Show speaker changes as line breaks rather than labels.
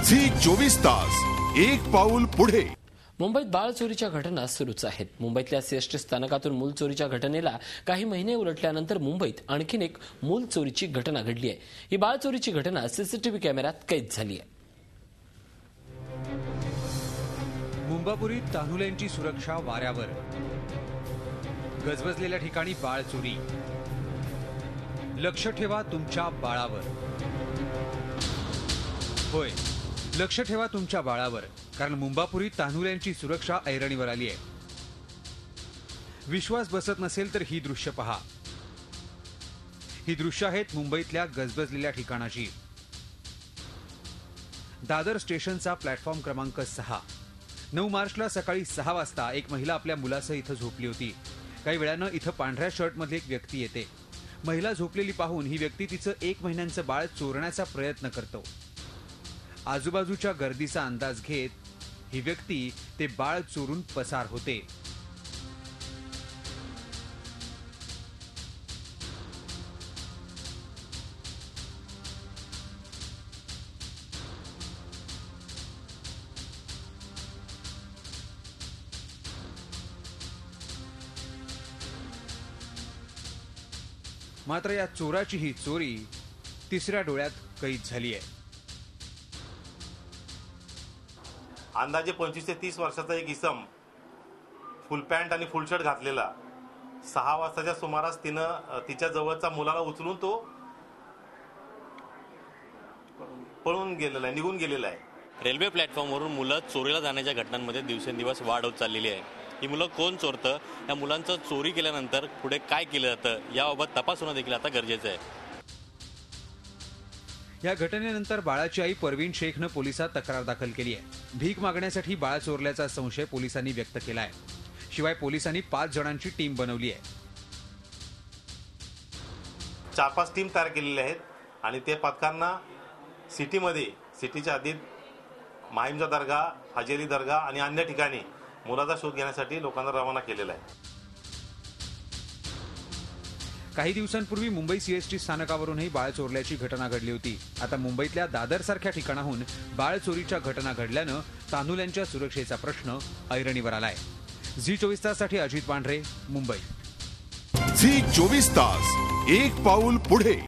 Zee 24 तास एक पाऊल पुढे।
मुंबईत बाळ चोरीच्या घटना सुरूच आहेत। मुंबईतल्या सीएसटी स्थानकातून मूल चोरीच्या घटनेला काही महिने उलटल्यानंतर मुंबईत आणखीन एक मूल चोरीची घटना घडली आहे। ही बाळ चोरीची घटना सीसीटीव्ही कॅमेऱ्यात कैद झाली आहे।
मुंबापुरीत तान्हुल्यांची सुरक्षा वाऱ्यावर, गजबजलेल्या ठिकाणी बाळ चोरी। लक्ष ठेवा तुमच्या बाळावर। होय, लक्ष ठेवा तुमच्या बाळावर, कारण मुंबापुरीत तान्हुल्यांची सुरक्षा ऐरणीवर आली आहे। विश्वास बसत नसेल तर ही दृश्य पहा। ही दृश्य आहेत मुंबईतल्या गजबजलेल्या ठिकाणाची। दादर स्टेशनचा प्लॅटफॉर्म क्रमांक 6। 9 मार्चला सकाळी 6 वाजता एक महिला आपल्या मुलासह इथं झोपली होती। काही वेळानं इथं पांढऱ्या शर्टमधली एक व्यक्ती येते। महिला झोपलेली पाहून ही व्यक्ती तिचं 1 महिन्यांचं बाळ चोरण्याचा प्रयत्न करतो। आजूबाजूच्या गर्दीचा अंदाज घेत ही व्यक्ती ते बाळ चोरून पसार होते। मात्र या चोराची ही चोरी तिसऱ्या डोळ्यात कैद झाली आहे।
अंदाजे 25 ते 30 वर्षाचा एक इसम, फुल पॅन्ट आणि फुल शर्ट घातलेला, 6 वाजताच्या सुमारास तिनं तिच्या जवळचा मुलाला उचलून तो पळून गेलेला आहे, निघून गेलेला आहे।
रेल्वे प्लॅटफॉर्मवरून मुलं चोरीला जाण्याच्या घटनांमध्ये दिवसेंदिवस वाढ होत चाललेली आहे। ही मुलं कोण चोरतं, या मुलांचं चोरी केल्यानंतर पुढे काय केलं जातं, याबाबत तपास होणं देखील आता गरजेचं आहे।
या घटनेनंतर बाळाची आई परवीन शेखनं पोलिसात तक्रार दाखल केली आहे। भीक मागण्यासाठी बाळ चोरल्याचा संशय पोलिसांनी व्यक्त केला आहे। शिवाय पोलिसांनी 5 जणांची टीम बनवली आहे।
4-5 टीम तयार केलेल्या आहेत आणि ते पथकांना सिटीच्या हद्दीत माहीमचा दर्गा, हजेरी दर्गा आणि अन्य ठिकाणी मुलाचा शोध घेण्यासाठी लोकांना रवाना केलेला आहे।
काही दिवसांपूर्वी मुंबई सीएसटी स्थानकावरूनही बाळ चोरल्याची घटना घडली होती। आता मुंबईतल्या दादर सारख्या ठिकाणाहून बाळ चोरीच्या घटना घडल्यानं तान्हुल्यांच्या सुरक्षेचा प्रश्न ऐरणीवर आलाय। झी 24 ताससाठी अजित पांढरे, मुंबई।
झी 24 तास एक पाऊल पुढे।